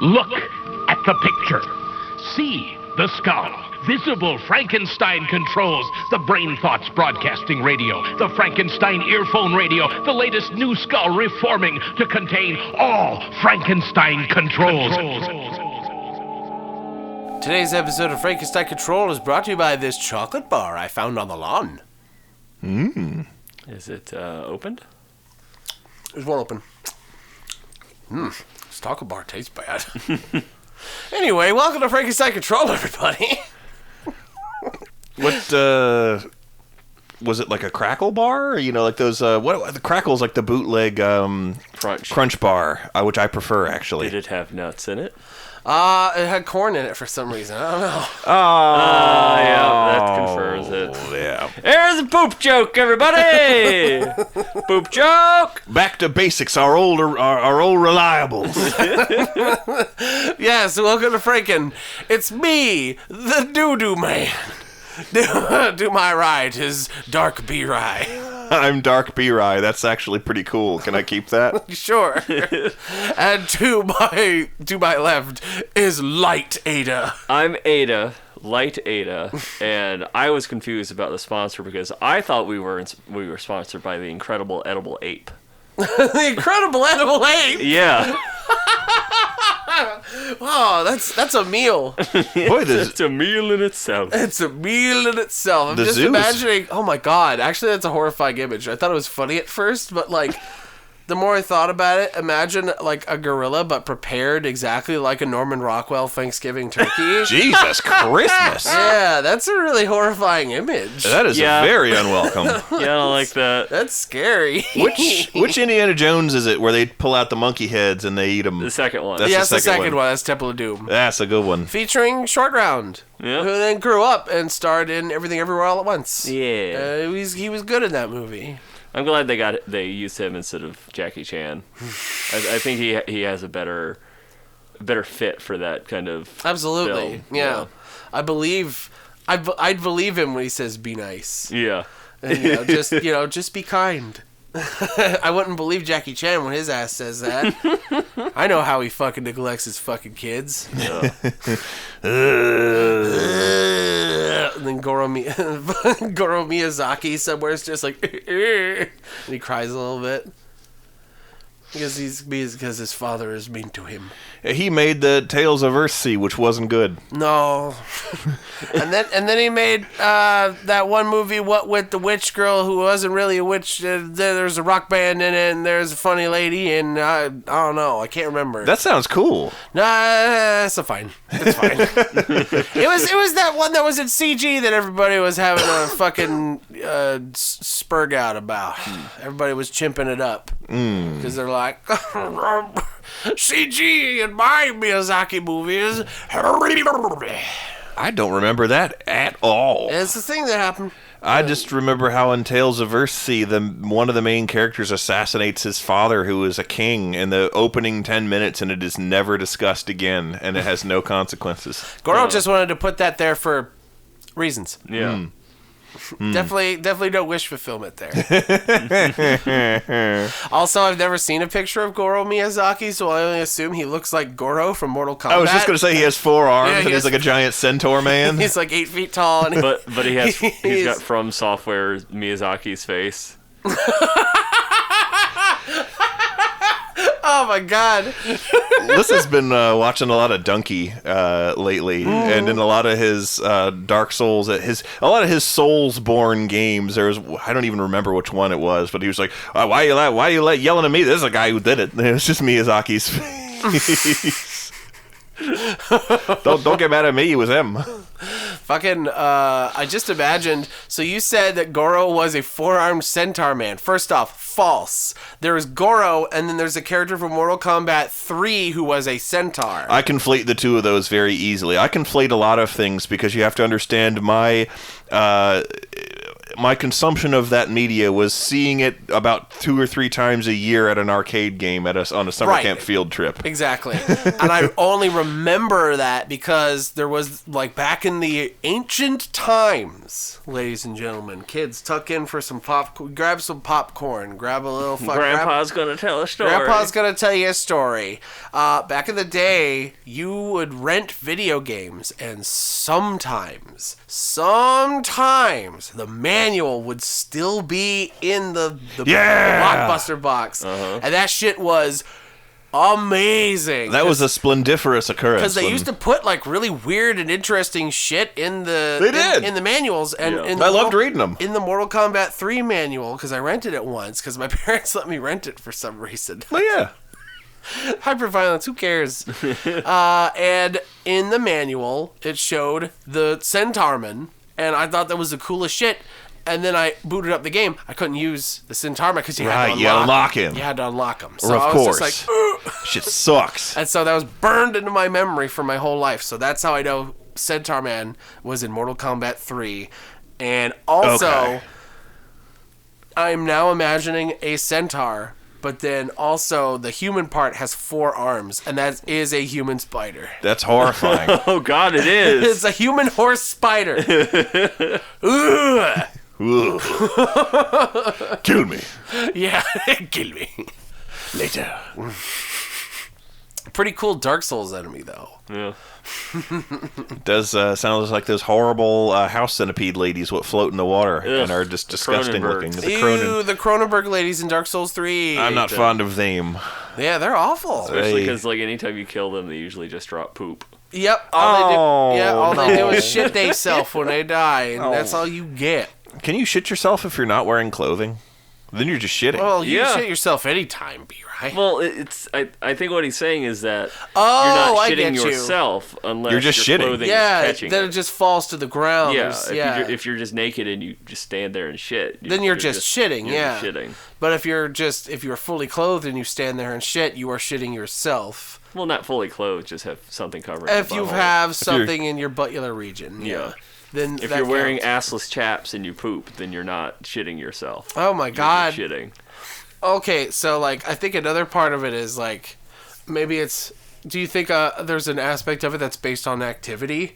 Look at the picture. See the skull. Visible Frankenstein controls. The Brain Thoughts broadcasting radio. The Frankenstein earphone radio. The latest new skull reforming to contain all Frankenstein controls. Today's episode of Frankenstein Control is brought to you by this chocolate bar I found on the lawn. Is it opened? There's one open. This chocolate bar tastes bad. Anyway, welcome to Frankenstein Control, everybody. What, was it like a crackle bar? Or, you know, like those, the crackle's like the bootleg, crunch bar, which I prefer, actually. Did it have nuts in it? It had corn in it for some reason. I don't know. Yeah, that confirms it. Yeah. There's a poop joke, everybody! Poop joke! Back to basics, our old reliables. Yes, welcome to Franken. It's me, the Doo-Doo Man. To my right is Dark B-Rye. I'm Dark B-Rye. That's actually pretty cool. Can I keep that? Sure. And to my left is Light Ada. I'm Ada, Light Ada, and I was confused about the sponsor because I thought we were sponsored by the Incredible Edible Ape. The Incredible Edible Ape? Yeah. Oh, that's a meal. Boy, It's a meal in itself. It's a meal in itself. I'm The just zoos. imagining. Oh my god! Actually, that's a horrifying image. I thought it was funny at first, but like, the more I thought about it, imagine like a gorilla, but prepared exactly like a Norman Rockwell Thanksgiving turkey. Jesus Christmas. Yeah, that's a really horrifying image. That is very unwelcome. Yeah, I don't like that. That's scary. Which Indiana Jones is it where they pull out the monkey heads and they eat them? The second one. That's Yes, the the second second one. That's Temple of Doom. That's a good one. Featuring Short Round, Yeah. who then grew up and starred in Everything Everywhere All at Once. Yeah. He was good in that movie. I'm glad they used him instead of Jackie Chan. I think he has a better fit for that kind of Absolutely. film. Yeah. I'd believe him when he says be nice. Yeah. And, just be kind. I wouldn't believe Jackie Chan when his ass says that. I know how he fucking neglects his fucking kids. And then Goro Miyazaki somewhere is just like, and he cries a little bit. Because his father is mean to him. He made the Tales of Earthsea, which wasn't good. No. and then he made that one movie, What with the Witch Girl, who wasn't really a witch. There's a rock band in it, and there's a funny lady, and I don't know. I can't remember. That sounds cool. Nah, it's fine. It's fine. It was that one that was in CG that everybody was having a fucking spurg out about. Everybody was chimping it up. Because they're like, CG in my Miyazaki movies. I don't remember that at all. It's the thing that happened. I just remember how in Tales of Earthsea, one of the main characters assassinates his father, who is a king, in the opening 10 minutes, and it is never discussed again, and it has no consequences. Goro just wanted to put that there for reasons. Yeah. Definitely no wish fulfillment there. Also, I've never seen a picture of Goro Miyazaki, so I only assume he looks like Goro from Mortal Kombat. I was just going to say he has 4 arms, Yeah, and he's like a giant centaur man. He's like 8 feet tall. And But he's got From Software Miyazaki's face. Oh my god. Lissa's been watching a lot of Donkey lately, and in a lot of his Dark Souls, a lot of his Soulsborne games. I don't even remember which one it was, but he was like, "Why are you yelling at me? This is a guy who did it." And it was just Miyazaki's face. Don't get mad at me. It was him. Fucking, I just imagined. So you said that Goro was a 4-armed centaur man. First off, false. There is Goro, and then there's a character from Mortal Kombat 3 who was a centaur. I conflate the two of those very easily. I conflate a lot of things because you have to understand my my consumption of that media was seeing it about 2 or 3 times a year at an arcade game on a summer camp field trip. Exactly. And I only remember that because there was, like, back in the ancient times, ladies and gentlemen, kids, tuck in for some grab some popcorn, grab a little Grandpa's gonna tell a story. Grandpa's going to tell you a story. Back in the day, you would rent video games, and sometimes, the manual would still be in the Blockbuster box. And that shit was amazing. That was a splendiferous occurrence. Because they used to put, like, really weird and interesting shit in the in the manuals. And I loved reading them. In the Mortal Kombat 3 manual, because I rented it once, because my parents let me rent it for some reason. Oh, yeah. Hyperviolence, who cares? And in the manual, it showed the Centaurman, and I thought that was the coolest shit. And then I booted up the game. I couldn't use the Centaurman because you had to unlock him. You had to unlock him. So of course. I was just like, shit sucks. And so that was burned into my memory for my whole life. So that's how I know Centaur Man was in Mortal Kombat 3. And also, I'm now imagining a centaur, but then also the human part has 4 arms, and that is a human spider. That's horrifying. Oh, God, it is. It's a human horse spider. Ugh. Kill me. Yeah, kill me. Later. Pretty cool Dark Souls enemy, though. Yeah. It does sound like those horrible house centipede ladies what float in the water and are just disgusting looking. The Cronenberg ladies in Dark Souls 3. I'm not fond of them. Yeah, they're awful. Especially because, like, anytime you kill them, they usually just drop poop. Yep. All they do is shit they self when they die, and that's all you get. Can you shit yourself if you're not wearing clothing? Then you're just shitting. Well, you shit yourself anytime, B, right? Well, I think what he's saying is that you're not shitting yourself unless you're just your shitting. clothing is catching then it just falls to the ground. Yeah, if you're just naked and you just stand there and shit, then you're just shitting. Just shitting. But if you're fully clothed and you stand there and shit, you are shitting yourself. Well, not fully clothed, just have something covering. If you have something in your buttular region, then if you're wearing assless chaps and you poop, then you're not shitting yourself. Oh my God, you're shitting. Okay, so like I think another part of it is like maybe it's. Do you think there's an aspect of it that's based on activity,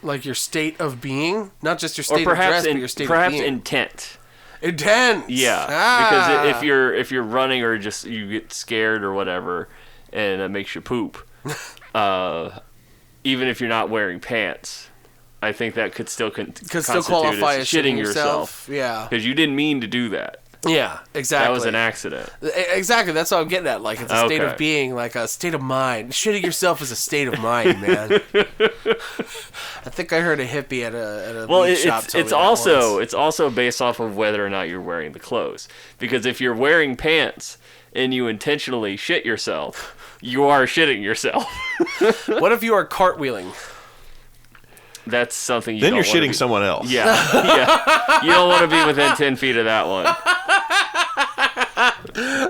like your state of being, not just your state of dress, but your state of being? Perhaps intent. Intent. Yeah, because if you're running or just you get scared or whatever, and it makes you poop, even if you're not wearing pants. I think that could still qualify as shitting yourself. Yeah. Because you didn't mean to do that. Yeah, exactly. That was an accident. Exactly. That's what I'm getting at. Like, it's a state of being, like a state of mind. Shitting yourself is a state of mind, man. I think I heard a hippie at a weed shop tell me that it's also based off of whether or not you're wearing the clothes. Because if you're wearing pants and you intentionally shit yourself, you are shitting yourself. What if you are cartwheeling? That's something you then don't you're shitting someone else. Yeah. You don't want to be within 10 feet of that one.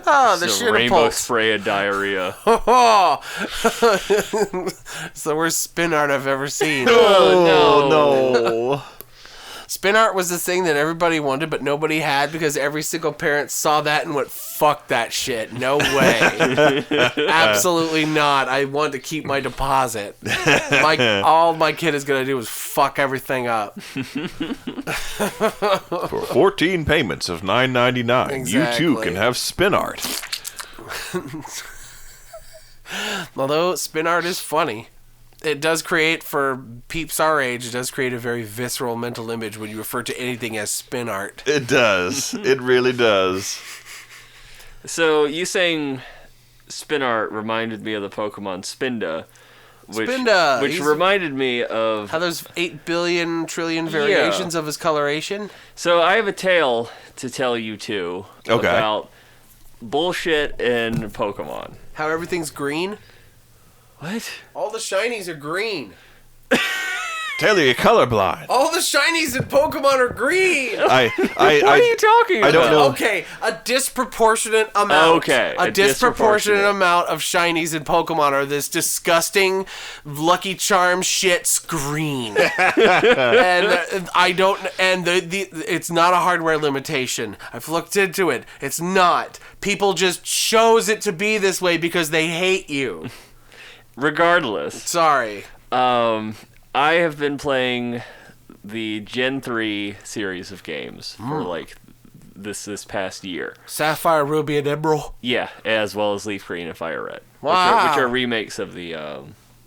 Oh, the shit rainbow spray of diarrhea. It's the worst spin art I've ever seen. No. Spin art was the thing that everybody wanted, but nobody had because every single parent saw that and went, fuck that shit. No way. Absolutely not. I want to keep my deposit. All my kid is going to do is fuck everything up. For 14 payments of $9.99, exactly. You too can have spin art. Although spin art is funny. It does create, for peeps our age, it does create a very visceral mental image when you refer to anything as spin art. It does. It really does. So, you saying spin art reminded me of the Pokemon Spinda. Which reminded me of... how there's 8 billion trillion variations of his coloration. So, I have a tale to tell you two about bullshit in Pokemon. How everything's green. What? All the shinies are green. Taylor, you're colorblind. All the shinies in Pokemon are green. What are you talking about? I don't know. Okay, a disproportionate amount. Okay, a disproportionate amount of shinies in Pokemon are this disgusting Lucky Charm shit's green. And I don't. And it's not a hardware limitation. I've looked into it. It's not. People just chose it to be this way because they hate you. Regardless. Sorry. I have been playing the Gen 3 series of games for like this past year. Sapphire, Ruby, and Emerald. Yeah, as well as Leaf Green and Fire Red. Wow. Which are remakes of the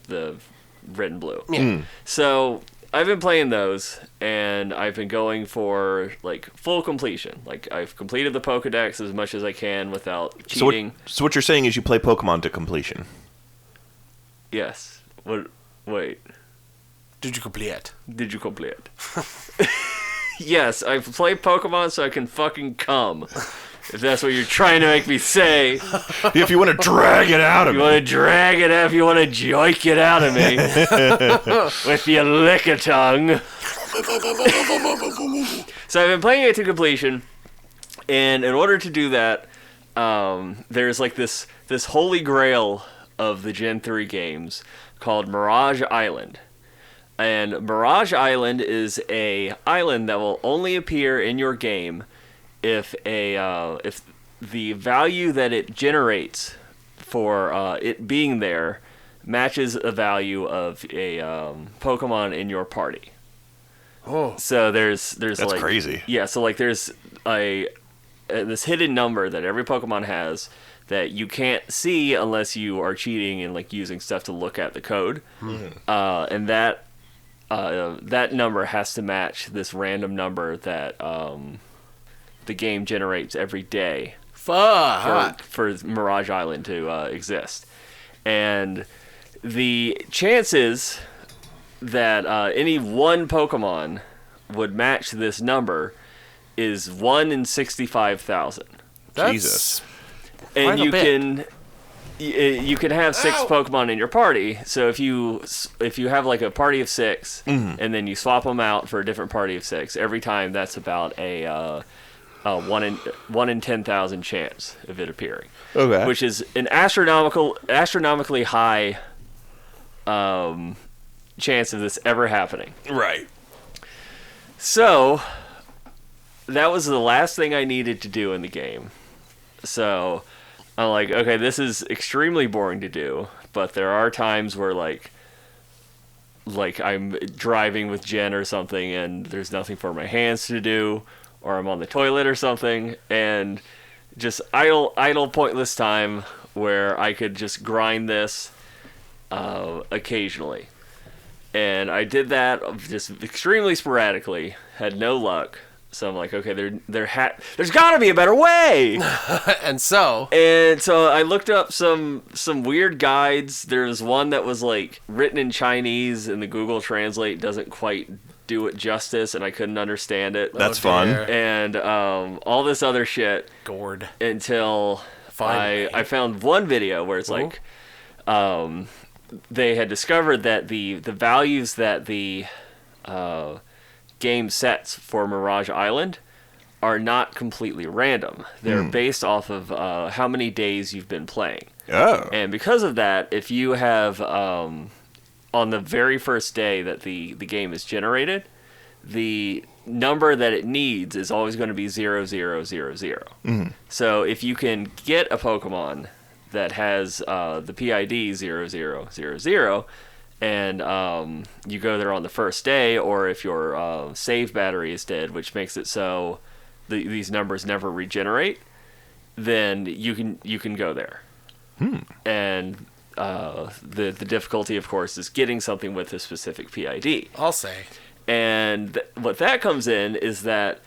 Red and Blue. Yeah. So I've been playing those, and I've been going for like full completion. Like I've completed the Pokedex as much as I can without cheating. So what you're saying is you play Pokemon to completion. Yes. What? Wait. Did you complete? Did you complete? Yes, I play Pokemon so I can fucking come. If that's what you're trying to make me say. If you want to drag it out of You me. want to drag it out, if you want to joik it out of me. With your lick-a-tongue. So I've been playing it to completion. And in order to do that, there's like this holy grail of the Gen 3 games called Mirage Island. And Mirage Island is a island that will only appear in your game if the value that it generates for it being there matches the value of a Pokemon in your party. Oh, So there's That's like crazy. Yeah, so like there's this hidden number that every Pokemon has that you can't see unless you are cheating and like using stuff to look at the code, and that number has to match this random number that the game generates every day fuck. for Mirage Island to exist. And the chances that any one Pokemon would match this number is 1 in 65,000. Jesus. And Quite a you bit. can have 6 Ow. Pokemon in your party. So if you have like a party of 6, and then you swap them out for a different party of 6, every time that's about a 1 in 10,000 chance of it appearing. Okay. Which is an astronomically high chance of this ever happening. Right. So that was the last thing I needed to do in the game. So I'm like, okay, this is extremely boring to do, but there are times where like I'm driving with Jen or something and there's nothing for my hands to do, or I'm on the toilet or something, and just idle pointless time where I could just grind this occasionally. And I did that just extremely sporadically, had no luck. So I'm like, okay, there's got to be a better way. And so I looked up some weird guides. There's one that was like written in Chinese, and the Google Translate doesn't quite do it justice, and I couldn't understand it. That's fun. dear. And all this other shit Gourd. until Finally. I found one video where it's like they had discovered that the values that the game sets for Mirage Island are not completely random. They're based off of how many days you've been playing. Oh. And because of that, if you have on the very first day that the game is generated, the number that it needs is always going to be 0000. So if you can get a Pokemon that has the PID 0000, and you go there on the first day, or if your save battery is dead, which makes it so these numbers never regenerate, then you can go there. And the difficulty, of course, is getting something with a specific PID. I'll say. And what that comes in is that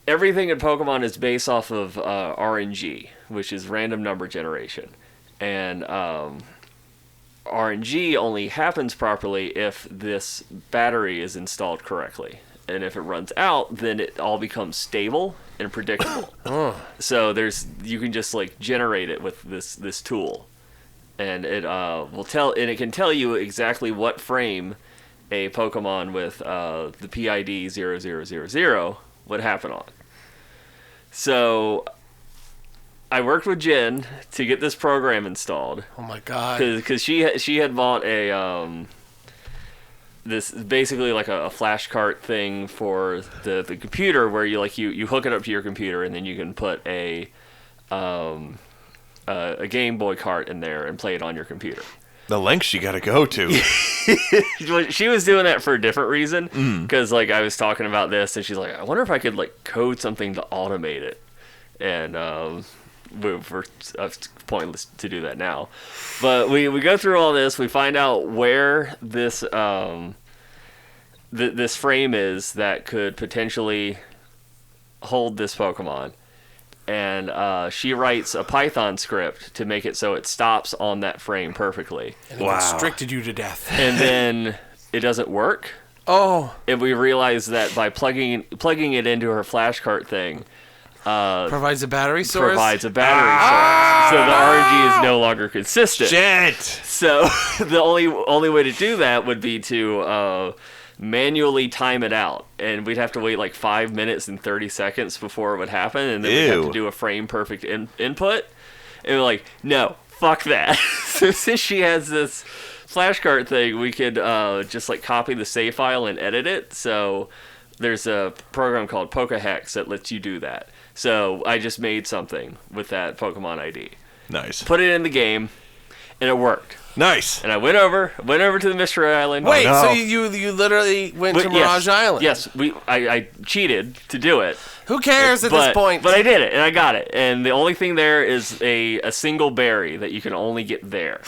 everything in Pokemon is based off of RNG, which is random number generation. And RNG only happens properly if this battery is installed correctly. And if it runs out, then it all becomes stable and predictable. So you can just like generate it with this tool, and it will tell, and it can tell you exactly what frame a Pokemon with the PID 0000 would happen on. So I worked with Jen to get this program installed. Oh my god! Because she had bought a this basically like a flash cart thing for the computer where you hook it up to your computer and then you can put a Game Boy cart in there and play it on your computer. The lengths you gotta go to. She was doing that for a different reason, because like I was talking about this and she's like, I wonder if I could like code something to automate it, and it's pointless to do that now. But we go through all this, we find out where this this frame is that could potentially hold this Pokemon. And she writes a Python script to make it so it stops on that frame perfectly. And it constricted you to death. And then it doesn't work. Oh. And we realize that by plugging it into her flashcart thing, provides a battery source. So the RNG is no longer consistent. Shit. So the only way to do that would be to manually time it out, and we'd have to wait like 5 minutes and 30 seconds before it would happen, and then we'd have to do a frame perfect input. And we're like, no, fuck that. So since she has this flashcard thing, we could just like copy the save file and edit it. So there's a program called PokeHex that lets you do that. So I just made something with that Pokemon ID. Nice. Put it in the game, and it worked. Nice. And I went over to the Mystery Island. Wait, so you literally went to Mirage Island? Yes, I cheated to do it. Who cares at this point? But I did it, and I got it. And the only thing there is a single berry that you can only get there.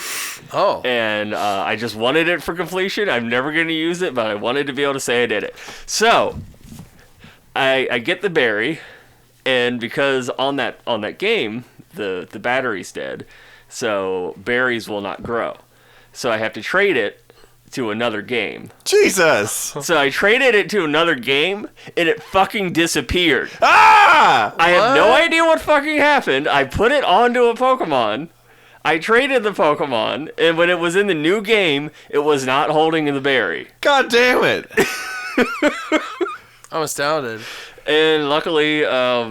Oh. And I just wanted it for completion. I'm never going to use it, but I wanted to be able to say I did it. So I get the berry, and because on that game, the battery's dead, so berries will not grow. So I have to trade it to another game. Jesus! So I traded it to another game, and it fucking disappeared. Ah! I have no idea what fucking happened. I put it onto a Pokemon. I traded the Pokemon, and when it was in the new game, it was not holding the berry. God damn it! I'm astounded. And luckily,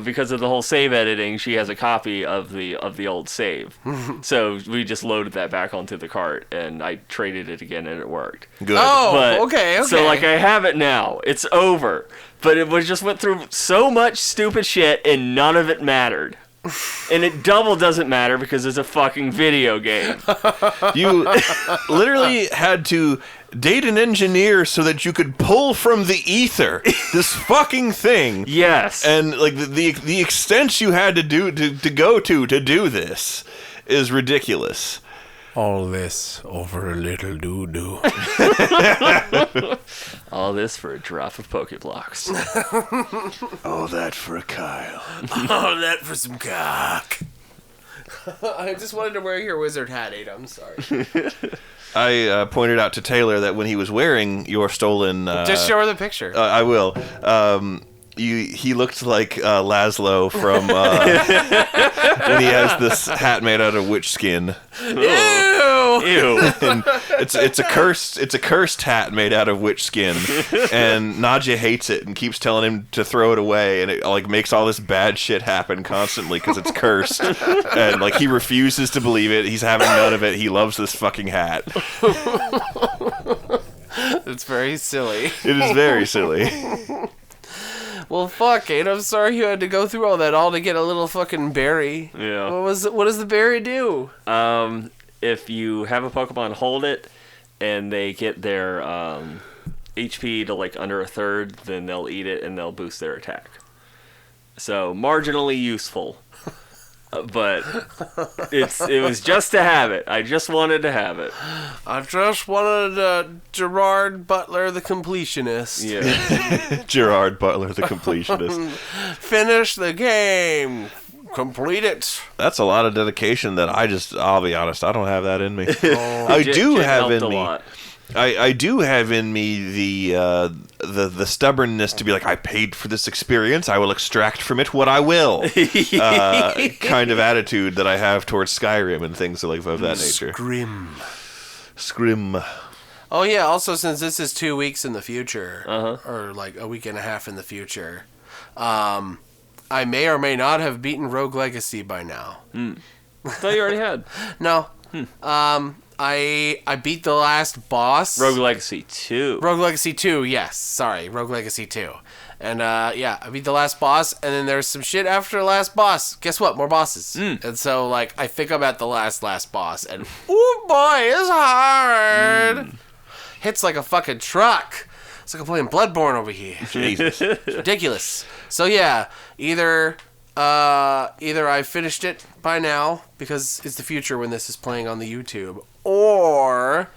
because of the whole save editing, she has a copy of the old save. So we just loaded that back onto the cart, and I traded it again, and it worked. Good. Oh, okay. So like I have it now. It's over. But it was just went through so much stupid shit, and none of it mattered. And it double doesn't matter because it's a fucking video game. You literally had to date an engineer so that you could pull from the ether this fucking thing. Yes. And like the extent you had to go to do this is ridiculous. All this over a little doo-doo. All this for a drop of Pokeblocks. All that for a Kyle. All that for some cock. I just wanted to wear your wizard hat, Ada. I'm sorry. I pointed out to Taylor that when he was wearing your stolen... just show her the picture. I will. He looked like Laszlo from when he has this hat made out of witch skin. Ew. And it's a cursed hat made out of witch skin, and Nadja hates it and keeps telling him to throw it away, and it like makes all this bad shit happen constantly because it's cursed, and like he refuses to believe it. He's having none of it. He loves this fucking hat. It's very silly. It is very silly. Well, fuck, Kate. I'm sorry you had to go through all that to get a little fucking berry. Yeah. What does the berry do? If you have a Pokemon hold it, and they get their HP to like under a third, then they'll eat it and they'll boost their attack. So marginally useful, but it was just to have it. I just wanted to have it. I just wanted Gerard Butler, the completionist. Yeah. Gerard Butler, the completionist. Finish the game. Complete it. That's a lot of dedication that I'll be honest, I don't have that in me. Jen have helped in a me. lot. I do have in me the stubbornness to be like, I paid for this experience, I will extract from it what I will. Kind of attitude that I have towards Skyrim and things of that nature. Scrim. Oh yeah. Also, since this is 2 weeks in the future, Uh-huh. or like a week and a half in the future, I may or may not have beaten Rogue Legacy by now. I thought you already had. No. I beat the last boss. Rogue Legacy 2. Rogue Legacy 2, yes. Sorry, Rogue Legacy 2. And yeah, I beat the last boss, and then there's some shit after the last boss. Guess what? More bosses. And so, like, I think I'm at the last boss, and ooh boy, it's hard. Hits like a fucking truck. It's like I'm playing Bloodborne over here. Jesus. It's ridiculous. So yeah, either I finished it by now because it's the future when this is playing on the YouTube, or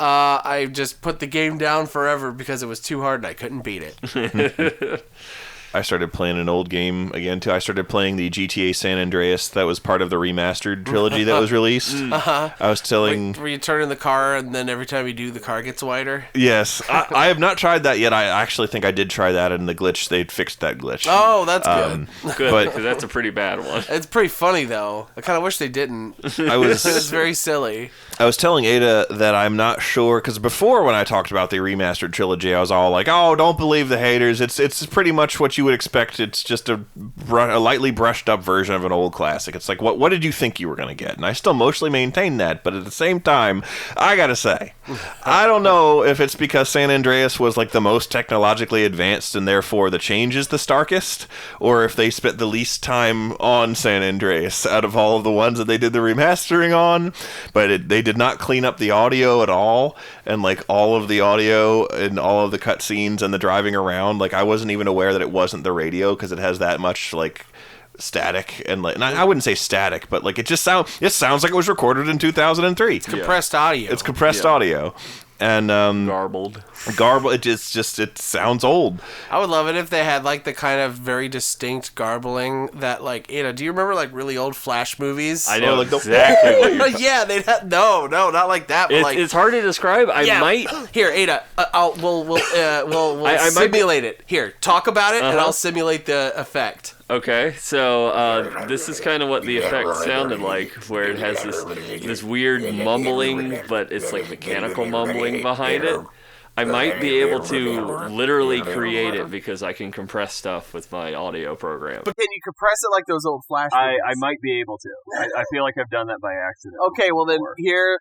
I just put the game down forever because it was too hard and I couldn't beat it. I started playing an old game again too. I started playing the GTA San Andreas that was part of the remastered trilogy that was released. I was telling Where you turn in the car and then every time you do, the car gets wider. Yes, I have not tried that yet. I actually think I did try that, and the glitch, they'd fixed that glitch. Oh, that's good. Good, But- because that's a pretty bad one. It's pretty funny though. I kind of wish they didn't. I was It's very silly. I was telling Ada that I'm not sure, because before when I talked about the remastered trilogy, I was all like, "Oh, don't believe the haters. It's pretty much what you would expect. It's just a lightly brushed up version of an old classic." It's like, what did you think you were going to get? And I still mostly maintain that, but at the same time, I gotta say, I don't know if it's because San Andreas was like the most technologically advanced and therefore the change is the starkest, or if they spent the least time on San Andreas out of all of the ones that they did the remastering on. But they did not clean up the audio at all, and like all of the audio and all of the cutscenes and the driving around, like I wasn't even aware that it wasn't the radio because it has that much like static and like, and I wouldn't say static, but like it sounds like it was recorded in 2003. It's compressed audio. It's compressed audio. And Garbled. it sounds old. I would love it if they had like the kind of very distinct garbling that like, do you remember like really old Flash movies? I know like the- exactly what you're Yeah, they'd have no, not like that. But like, it's hard to describe. I might. Here, Ada, we'll I might be- simulate it. Here, talk about it, and Uh-huh. I'll simulate the effect. Okay, so this is kind of what the effect sounded like, where it has this weird mumbling, but it's like mechanical mumbling behind it. I might be able to literally create it because I can compress stuff with my audio program. But can you compress it like those old Flash movies? I might be able to. I feel like I've done that by accident. Okay, well then before. here,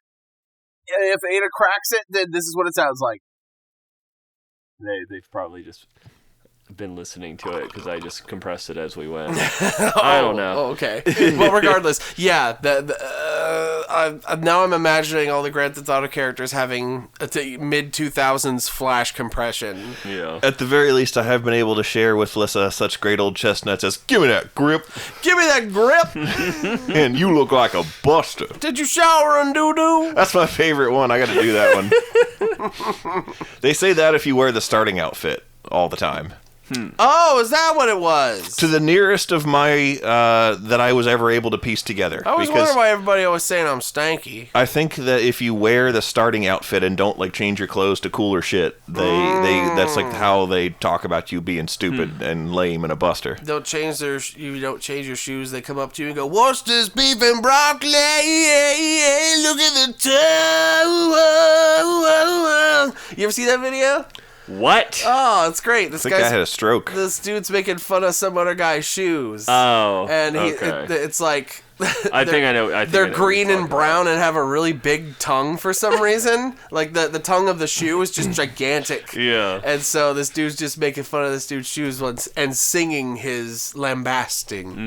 if Ada cracks it, then this is what it sounds like. They've probably just been listening to it because I just compressed it as we went. I don't know. Oh, okay. Well, regardless, yeah. Now I'm imagining all the Grand Theft Auto characters having a mid 2000s Flash compression. Yeah. At the very least, I have been able to share with Lissa such great old chestnuts as, "Give me that grip," Give me that grip. and "You look like a buster." Did you shower and doo doo? That's my favorite one. I got to do that one. They say that if you wear the starting outfit all the time. Oh, is that what it was? To the nearest of my that I was ever able to piece together. I was wondering why everybody always saying I'm stanky. I think that if you wear the starting outfit and don't like change your clothes to cooler shit, they that's like how they talk about you being stupid and lame and a buster. You don't change your shoes. They come up to you and go, "What's this beef and broccoli? Look at the toe." You ever see that video? What? Oh, it's great. This I think I guy's had a stroke. this dude's making fun of some other guy's shoes. Oh. And okay. it's like I think I know. I think they're I know what green you're and talking brown and have a really big tongue for some reason. Like the tongue of the shoe is just gigantic. Yeah. And so this dude's just making fun of this dude's shoes once and singing his lambasting.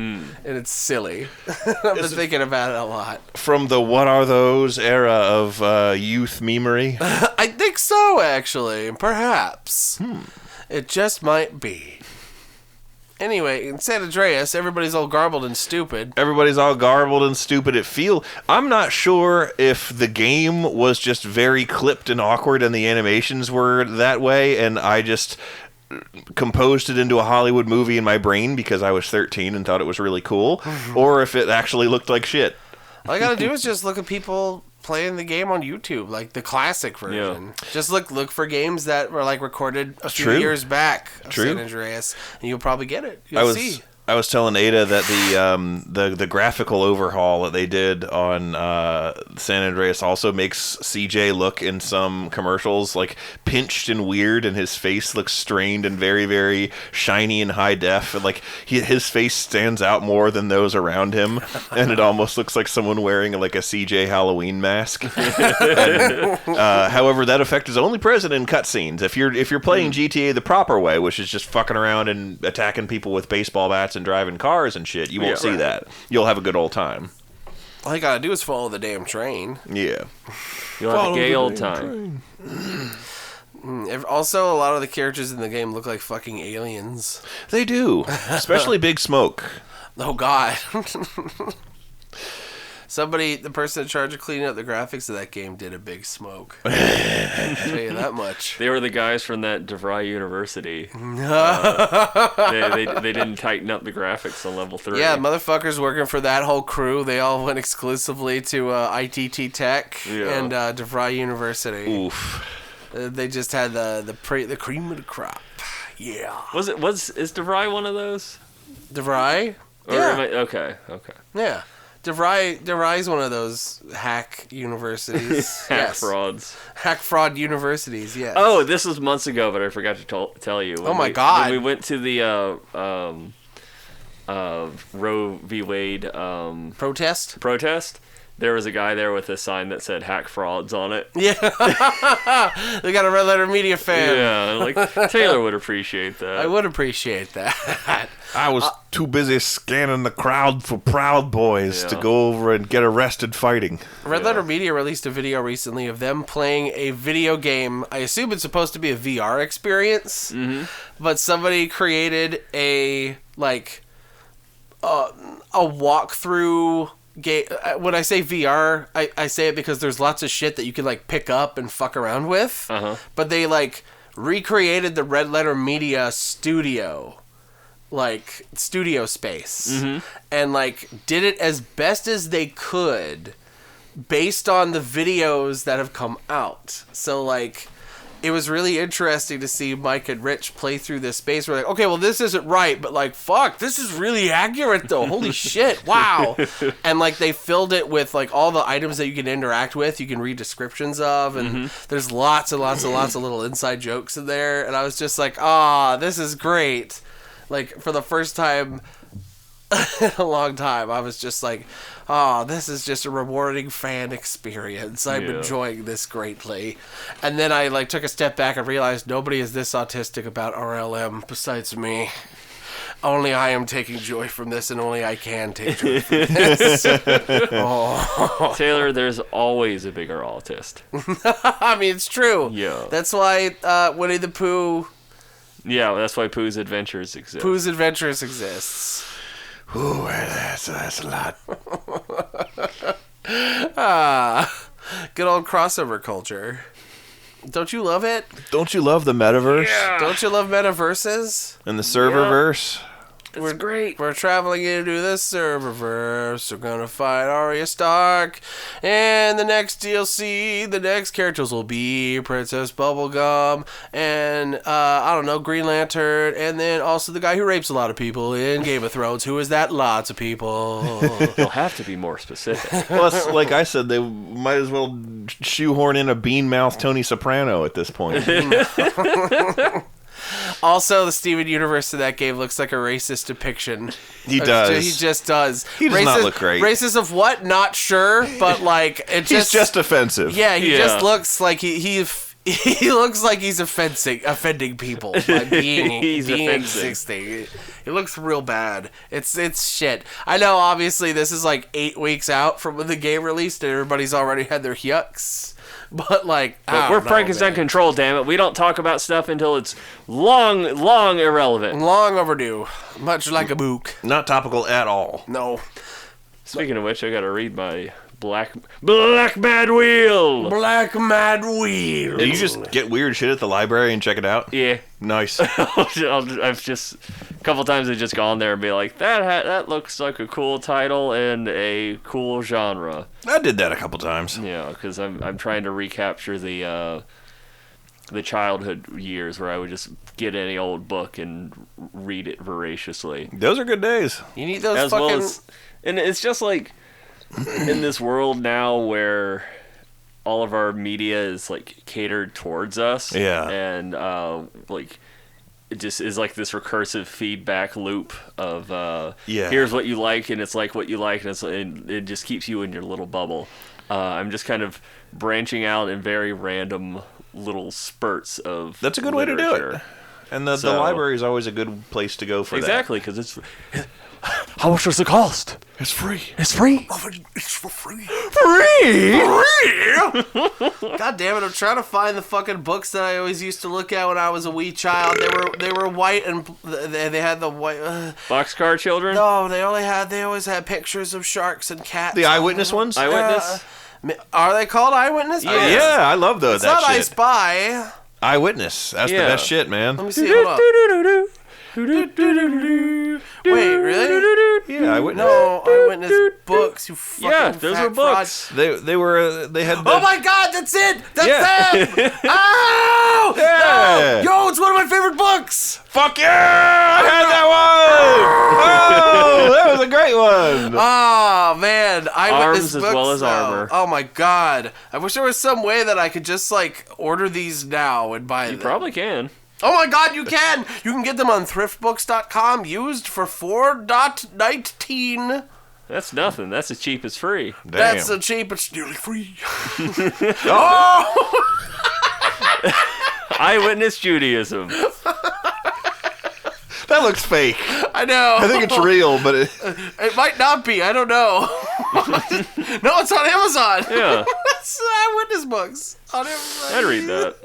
And it's silly. I've been thinking about it a lot. From the "What Are Those" era of youth memery. I think so, actually. Perhaps. It just might be. Anyway, in San Andreas, everybody's all garbled and stupid. Everybody's all garbled and stupid. I'm not sure if the game was just very clipped and awkward and the animations were that way, and I just composed it into a Hollywood movie in my brain because I was 13 and thought it was really cool, or if it actually looked like shit. All I gotta do is just look at people playing the game on YouTube, like the classic version. Yeah. Just look for games that were like recorded a few True. years back of True. San Andreas, and you'll probably get it. You'll see. I was telling Ada that the graphical overhaul that they did on San Andreas also makes CJ look in some commercials like pinched and weird, and his face looks strained and very, very shiny and high def, and like his face stands out more than those around him, and it almost looks like someone wearing like a CJ Halloween mask. And, however, that effect is only present in cutscenes. If you're playing GTA the proper way, which is just fucking around and attacking people with baseball bats and driving cars and shit, you won't see that. You'll have a good old time. All you gotta do is follow the damn train. Yeah. You'll have a gay old time. Also, a lot of the characters in the game look like fucking aliens. They do. Especially Big Smoke. Oh, God. The person in charge of cleaning up the graphics of that game did a Big Smoke. I'll tell you that much. They were the guys from that DeVry University. They didn't tighten up the graphics on level 3. Yeah, motherfuckers working for that whole crew, they all went exclusively to ITT Tech and DeVry University. Oof. They just had the cream of the crop. Yeah. Is DeVry one of those? DeVry? Or Yeah. okay. Yeah. DeVry's one of those hack universities. Hack frauds. Hack fraud universities, yes. Oh, this was months ago, but I forgot to tell you. God. When we went to the Roe v. Wade protest, there was a guy there with a sign that said hack frauds on it. Yeah. They got a Red Letter Media fan. Yeah, like Taylor would appreciate that. I would appreciate that. I was too busy scanning the crowd for Proud Boys to go over and get arrested fighting. Red Letter Media released a video recently of them playing a video game. I assume it's supposed to be a VR experience, but somebody created a walkthrough game. When I say VR, I say it because there's lots of shit that you can pick up and fuck around with. But they recreated the Red Letter Media studio space and did it as best as they could based on the videos that have come out. So it was really interesting to see Mike and Rich play through this space. We're like, okay, well, this isn't right, but fuck, this is really accurate though. Holy shit, wow. And they filled it with all the items that you can interact with, you can read descriptions of, and there's lots and lots and lots of little inside jokes in there. And I was just like, this is great. For the first time in a long time, I was just like, this is just a rewarding fan experience. I'm enjoying this greatly. And then I took a step back and realized nobody is this autistic about RLM besides me. Only I am taking joy from this, and only I can take joy from this. Taylor, there's always a bigger autist. I mean, it's true. Yeah. That's why Winnie the Pooh... Yeah, that's why Pooh's Adventures exists. Pooh's Adventures exists. Ooh, that's a lot. Good old crossover culture. Don't you love it? Don't you love the metaverse? Yeah. Don't you love metaverses? And the serververse? It's great. We're traveling into the serververse. We're gonna fight Arya Stark. And the next DLC, the next characters will be Princess Bubblegum and, I don't know, Green Lantern. And then also the guy who rapes a lot of people in Game of Thrones. Who is that? Lots of people. You'll have to be more specific. Well, it's like I said, they might as well shoehorn in a bean-mouthed Tony Soprano at this point. Also, the Steven Universe of that game looks like a racist depiction. He does. He just does. He does not look great. Racist of what? Not sure, but he's just offensive. Yeah, he just looks like he looks like he's offending people by being existing. It looks real bad. It's shit. I know. Obviously, this is 8 weeks out from when the game released, and everybody's already had their yucks. But we're Frankenstein Control, damn it. We don't talk about stuff until it's long irrelevant. Long overdue. Much like a book. Not topical at all. No. Speaking of which, I gotta read my Black Mad Wheel. Black Mad Wheel. Did you just get weird shit at the library and check it out? Yeah. Nice. I've just a couple times I've just gone there and be like, that looks like a cool title and a cool genre. I did that a couple times. Yeah, because I'm trying to recapture the the childhood years where I would just get any old book and read it voraciously. Those are good days. You need those As fucking... well as, and it's just like in this world now where all of our media is like catered towards us. Yeah. And like it just is like this recursive feedback loop of here's what you like, and it's like what you like, and it just keeps you in your little bubble. I'm just kind of branching out in very random little spurts of That's a good way to do it. And the library is always a good place to go for exactly, because it's... How much does it cost? It's free. It's free. Oh, it's for free. Free? God damn it! I'm trying to find the fucking books that I always used to look at when I was a wee child. They were white and they had the white. Boxcar Children? No, they always had pictures of sharks and cats. The Eyewitness ones? Eyewitness? Are they called Eyewitness? Yeah, I love those. It's not I Spy. Eyewitness. That's the best shit, man. Let me see. Hold up. Wait, really? Yeah, Eyewitness. No, Eyewitness books. You fucking those fat were books. fraud. They had. Oh my God, that's it! That's them! Oh! Yeah. No! Yo, it's one of my favorite books! Fuck yeah! I had that one! Oh, that was a great one! Oh, man. Eyewitness Arms as books, well as though. armor. Oh my God. I wish there was some way that I could just, like, order these now and buy them. You probably can. Oh my God, you can! You can get them on thriftbooks.com, used for $4.19. That's nothing. That's as cheap as free. Damn. That's the cheap, it's nearly free. Oh! Eyewitness Judaism. That looks fake. I know. I think it's real, but It might not be. I don't know. No, it's on Amazon. Yeah. It's Eyewitness books on Amazon. I'd read that.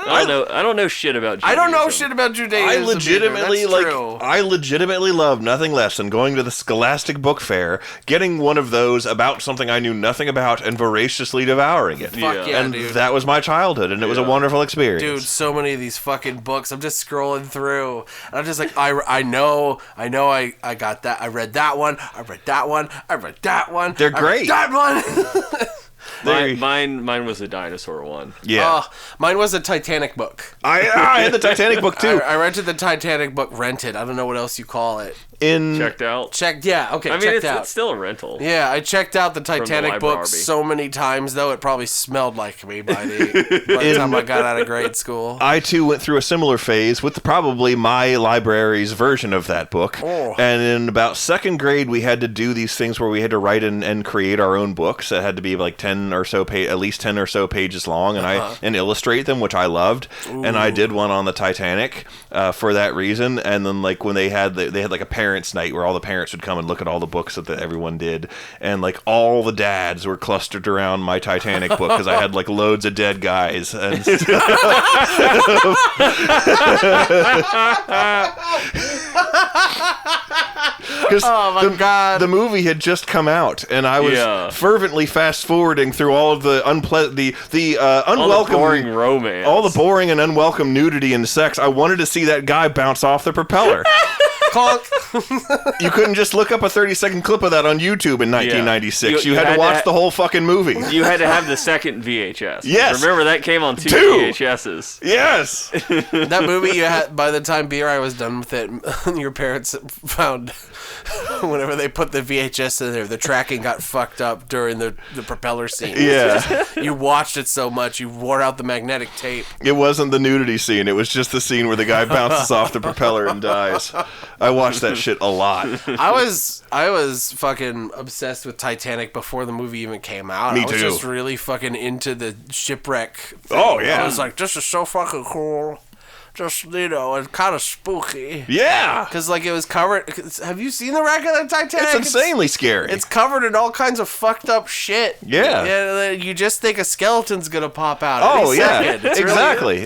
I don't know shit about Judaism. I don't know shit about Judaism. I legitimately either. That's true. I legitimately love nothing less than going to the Scholastic Book Fair, getting one of those about something I knew nothing about, and voraciously devouring it. Fuck yeah, and dude. that was my childhood, and it was a wonderful experience. Dude, so many of these fucking books. I'm just scrolling through, and I'm just like, I know, I got that. I read that one. I read that one. I read that one. They're great. I read that one. Mine was a dinosaur one. Yeah. Mine was a Titanic book. I had the Titanic book too. I rented the Titanic book, rented. I don't know what else you call it. Checked out. Checked, yeah, okay, I mean, checked it's out. still a rental. Yeah, I checked out the Titanic book library. so many times, though it probably smelled like me by the time I got out of grade school. I too went through a similar phase with probably my library's version of that book. Oh. And in about second grade, we had to do these things where we had to write and create our own books that had to be like 10 or so at least 10 or so pages long, and and illustrate them, which I loved. Ooh. And I did one on the Titanic for that reason. And then like when they had like a parents' night where all the parents would come and look at all the books that everyone did, and like all the dads were clustered around my Titanic book because I had like loads of dead guys and Oh my God! The movie had just come out, and I was fervently fast forwarding through all of the unwelcome, all the boring romance, all the boring and unwelcome nudity and sex. I wanted to see that guy bounce off the propeller. Conk. You couldn't just look up a 30-second clip of that on YouTube in 1996. You had to watch the whole fucking movie. You had to have the second VHS. Yes. Remember, that came on two VHSs. Yes. That movie, you had, by the time B.R.I. was done with it, your parents found, whenever they put the VHS in there, the tracking got fucked up during the propeller scene. Yeah. You watched it so much, you wore out the magnetic tape. It wasn't the nudity scene. It was just the scene where the guy bounces off the propeller and dies. I watched that shit a lot. I was fucking obsessed with Titanic before the movie even came out. Me I was too. just really fucking into the shipwreck thing. Oh, yeah. I was like, this is so fucking cool. Just, it's kind of spooky. Yeah. Because, like, it was covered... Have you seen the wreck of the Titanic? It's insanely scary. It's covered in all kinds of fucked up shit. Yeah. You just think a skeleton's gonna pop out. Oh, any yeah. second. It's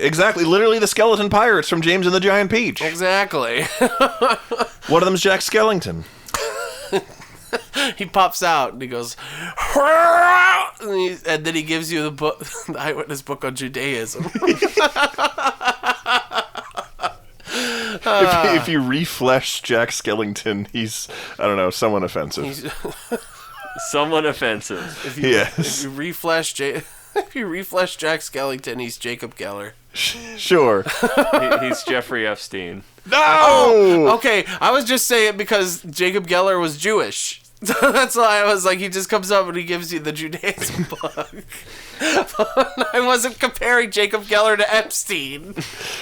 Exactly. Literally the skeleton pirates from James and the Giant Peach. Exactly. One of them's Jack Skellington. He pops out and he goes... And then he gives you the book, the Eyewitness book on Judaism. If you reflesh Jack Skellington, he's, I don't know, someone offensive. Someone offensive. If you reflesh If you refresh Jack Skellington, he's Jacob Geller. Sure. He's Jeffrey Epstein. No! Okay, I was just saying it because Jacob Geller was Jewish. That's why I was like, he just comes up and he gives you the Judaism book. I wasn't comparing Jacob Geller to Epstein.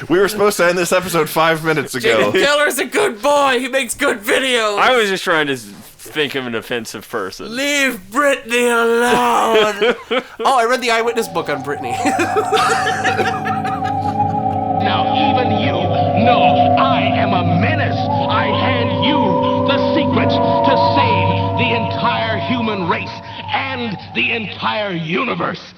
We were supposed to end this episode 5 minutes ago. Jacob Geller's a good boy. He makes good videos. I was just trying to think of an offensive person. Leave Britney alone. Oh, I read the Eyewitness book on Britney. Now even you know I am a menace. I hand you the secrets to save the entire human race and the entire universe.